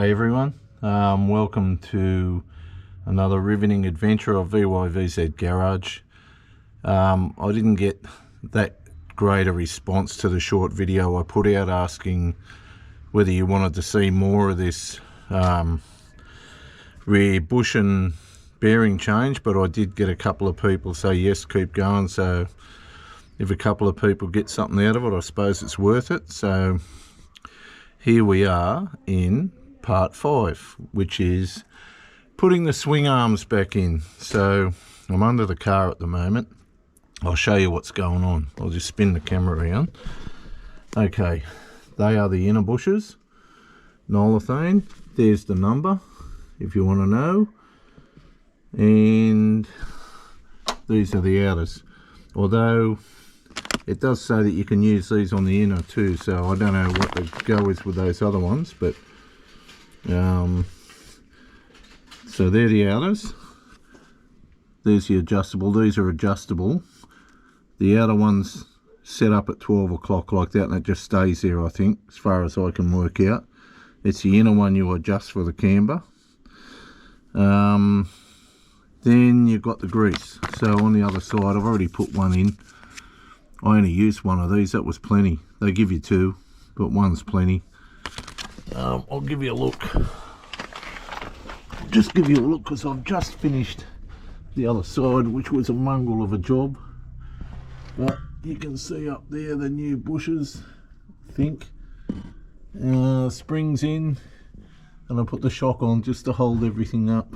G'day everyone, welcome to another riveting adventure of VYVZ Garage. I didn't get that great a response to the short video I put out asking whether you wanted to see more of this rear bush and bearing change, but I did get a couple of people say yes, keep going. So if a couple of people get something out of it, I suppose it's worth it. So here we are in part 5, which is putting the swing arms back in. So I'm under the car at the moment. I'll show you what's going on. I'll just spin the camera around. Okay, they are the inner bushes, Nolithane. There's the number if you want to know, and these are the outers, although it does say that you can use these on the inner too, so I don't know what the go is with those other ones, but so they're the outers. There's the adjustable. These are adjustable. The outer one's set up at 12 o'clock like that, and it just stays there, I think, as far as I can work out. It's the inner one you adjust for the camber. Then you've got the grease. So on the other side, I've already put one in. I only used one of these. That was plenty. They give you 2, but one's plenty. I'll give you a look. Just give you a look, because I've just finished the other side, which was a mongrel of a job. But you can see up there the new bushes, I think. Springs in, and I put the shock on just to hold everything up.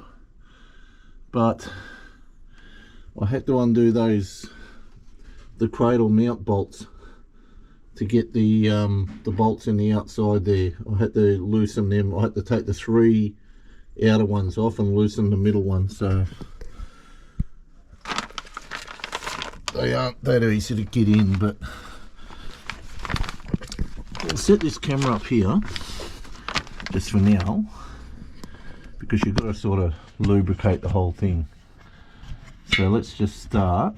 But I had to undo the cradle mount bolts to get the bolts in the outside there. I had to loosen them. I had to take the 3 outer ones off and loosen the middle one, so they aren't that easy to get in. But I'll set this camera up here just for now, because you've got to sort of lubricate the whole thing. So let's just start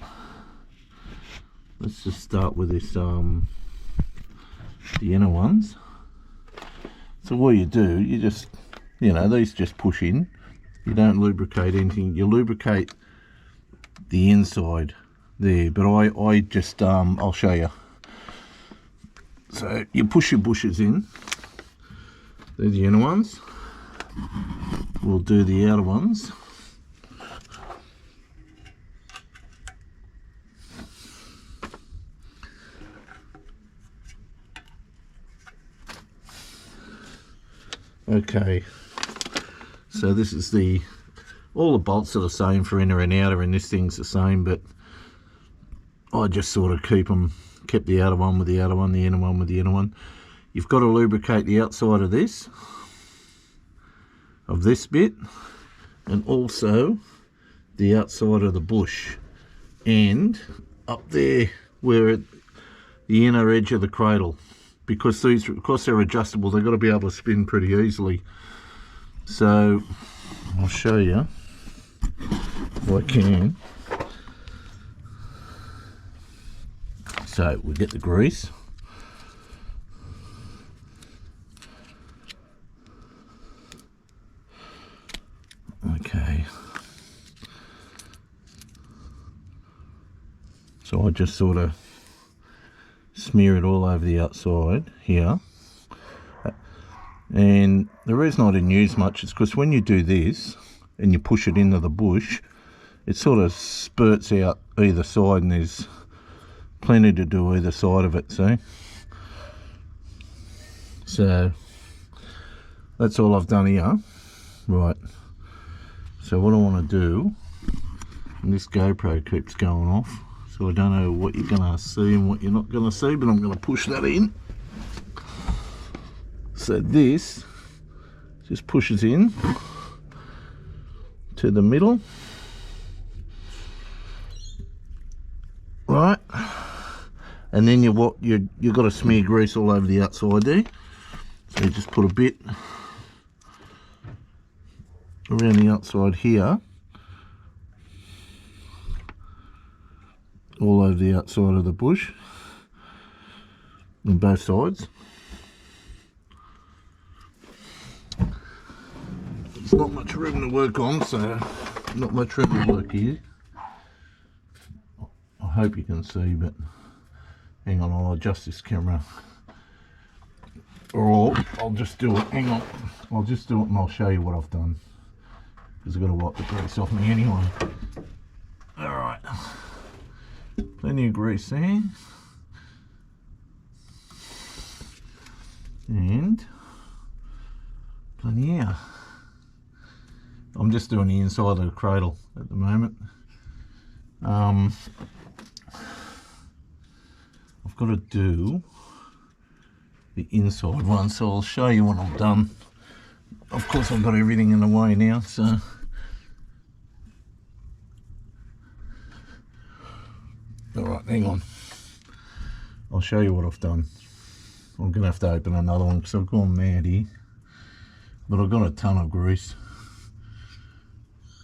with this the inner ones. So what you do, you just, these just push in. You don't lubricate anything. You lubricate the inside there, but I just I'll show you. So you push your bushes in. They're the inner ones. We'll do the outer ones. Okay, so this is all the bolts are the same for inner and outer, and this thing's the same, but I just sort of kept the outer one with the outer one, the inner one with the inner one. You've got to lubricate the outside of this bit, and also the outside of the bush, and up there where the inner edge of the cradle, because they're adjustable, they've got to be able to spin pretty easily. So I'll show you if I can. So we get the grease. Okay. So I just sort of smear it all over the outside here. And the reason I didn't use much is because when you do this and you push it into the bush, it sort of spurts out either side, and there's plenty to do either side of it, see? So that's all I've done here. Right, so what I want to do, and this GoPro keeps going off, so I don't know what you're going to see and what you're not going to see, but I'm going to push that in. So this just pushes in to the middle, right? And then you've got to smear grease all over the outside there. So you just put a bit around the outside here, all over the outside of the bush on both sides. There's not much room to work on, so not much room to work here. I hope you can see, but hang on, I'll adjust this camera. Or I'll just do it, hang on, I'll just do it and I'll show you what I've done. Because I've got to wipe the grease off me anyway. Alright, plenty of grease there. And plenty here. I'm just doing the inside of the cradle at the moment. I've got to do the inside one, so I'll show you what I've done. Of course I've got everything in the way now, so alright, hang on, I'll show you what I've done. I'm gonna have to open another one because I've gone mad here, but I've got a ton of grease,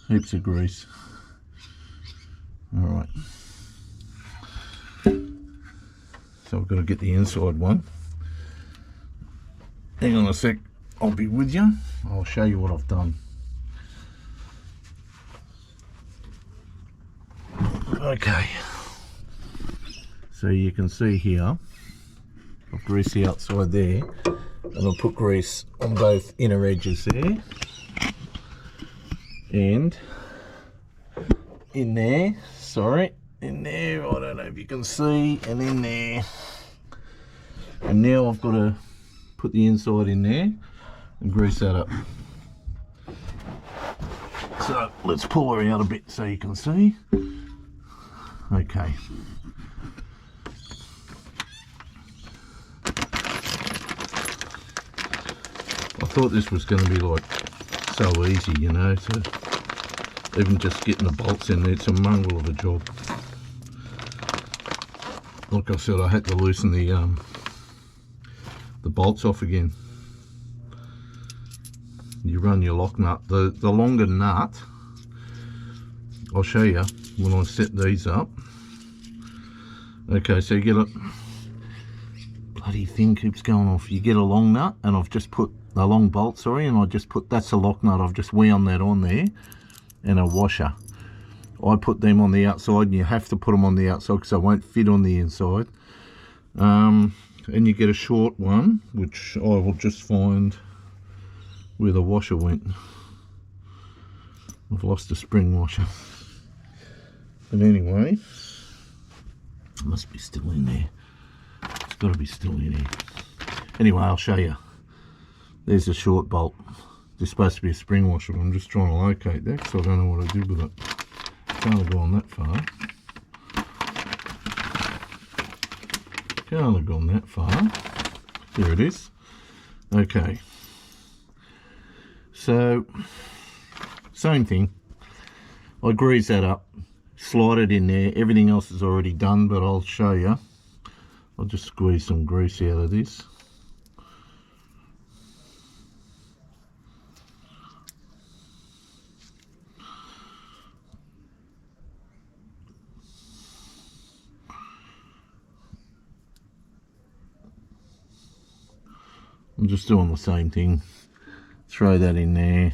heaps of grease. Alright, so I've got to get the inside one. Hang on a sec, I'll be with you. I'll show you what I've done. Okay, so you can see here, I've greased the outside there, and I'll put grease on both inner edges there, and in there, sorry, in there, I don't know if you can see, and in there. And now I've got to put the inside in there and grease that up. So let's pull her out a bit so you can see. Okay. I thought this was going to be like so easy, you know, so even just getting the bolts in there, it's a mongrel of a job. Like I said, I had to loosen the bolts off again. You run your lock nut, the longer nut, I'll show you when I set these up. Okay, so you get a bloody thing keeps going off. You get a long nut, and I've just put a long bolt, sorry, and I just put, that's a lock nut, I've just wound that on there, and a washer. I put them on the outside, and you have to put them on the outside because they won't fit on the inside. And you get a short one, which I will just find where the washer went. I've lost a spring washer. But anyway, it must be still in there. It's got to be still in here. Anyway, I'll show you. There's a short bolt. There's supposed to be a spring washer, but I'm just trying to locate that because I don't know what I did with it. Can't have gone that far. Can't have gone that far. There it is. Okay. So, same thing. I grease that up, slide it in there. Everything else is already done, but I'll show you. I'll just squeeze some grease out of this. I'm just doing the same thing. Throw that in there.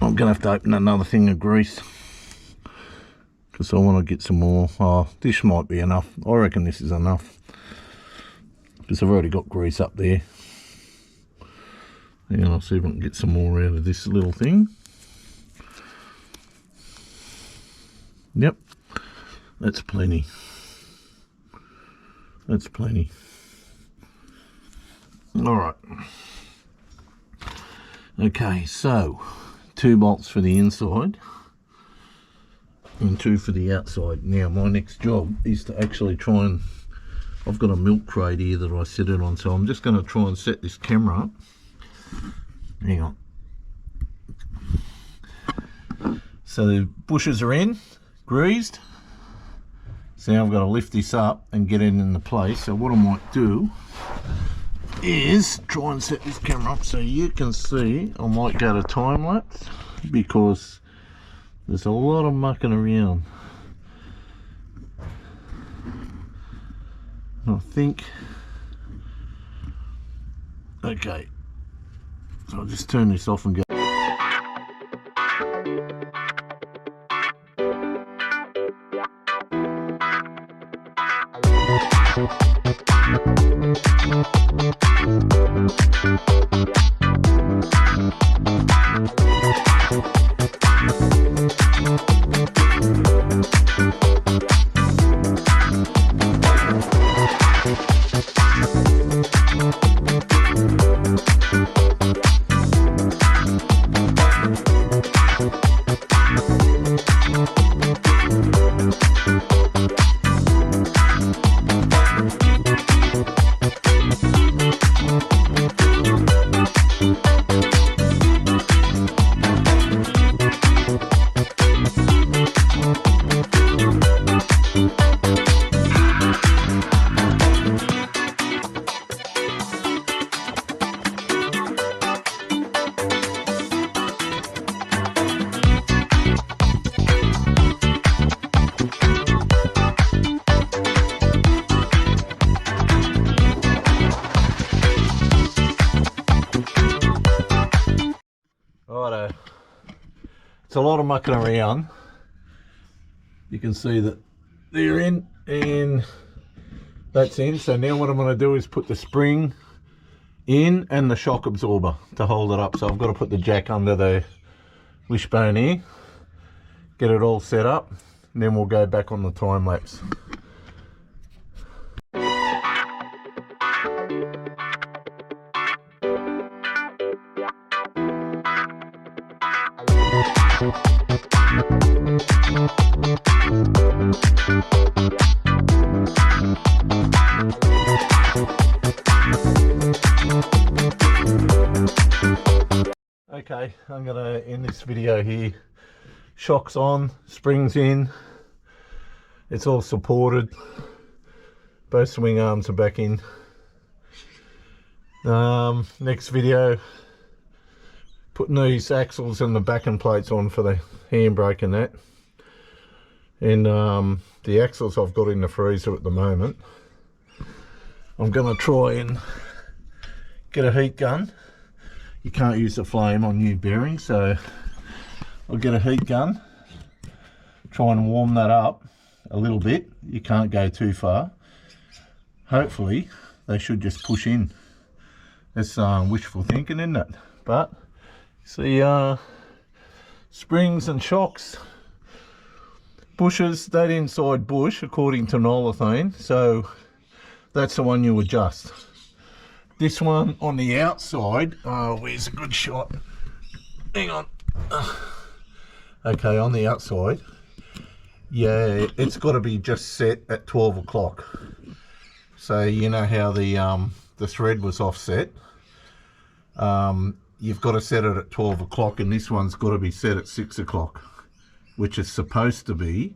I'm going to have to open another thing of grease because I want to get some more. Oh, this might be enough. I reckon this is enough because I've already got grease up there. And I'll see if I can get some more out of this little thing. Yep, that's plenty. That's plenty. Alright, okay, so 2 bolts for the inside and 2 for the outside. Now my next job is to actually try and, I've got a milk crate here that I sit it on, so I'm just going to try and set this camera up. Hang on. So the bushes are in, greased. So now I've got to lift this up and get it into place. So what I might do is try and set this camera up so you can see. I might go to time lapse because there's a lot of mucking around. I think, okay, so I'll just turn this off and go. Righto, it's a lot of mucking around. You can see that they're in and that's in. So now what I'm going to do is put the spring in and the shock absorber to hold it up. So I've got to put the jack under the wishbone here, get it all set up, and then we'll go back on the time lapse. Okay, I'm going to end this video here. Shock's on, springs in, it's all supported, both swing arms are back in. Next video, putting these axles and the backing plates on for the handbrake and that. And the axles I've got in the freezer at the moment. I'm going to try and get a heat gun. You can't use the flame on new bearings, so I'll get a heat gun, try and warm that up a little bit. You can't go too far. Hopefully they should just push in. That's wishful thinking, isn't it? But see, springs and shocks, bushes, that inside bush according to Nolithane, so that's the one you adjust. This one on the outside, where's a good shot? Hang on. Okay, on the outside, yeah, it's got to be just set at 12 o'clock. So you know how the thread was offset. You've got to set it at 12 o'clock, and this one's got to be set at 6 o'clock, which is supposed to be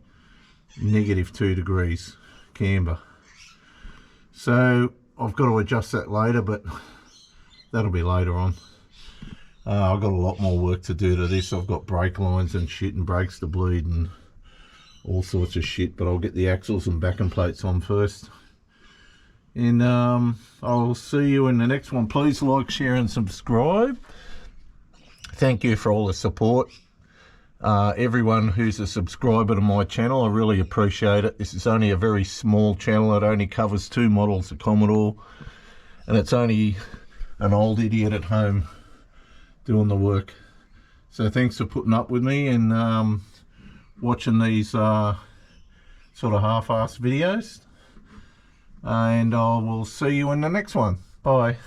-2 degrees camber. So I've got to adjust that later, but that'll be later on. I've got a lot more work to do to this. I've got brake lines and shit and brakes to bleed and all sorts of shit, but I'll get the axles and backing plates on first. And I'll see you in the next one. Please like, share and subscribe. Thank you for all the support. Everyone who's a subscriber to my channel, I really appreciate it. This is only a very small channel. It only covers 2 models of Commodore, and it's only an old idiot at home doing the work. So thanks for putting up with me and watching these sort of half-assed videos, and I will see you in the next one. Bye.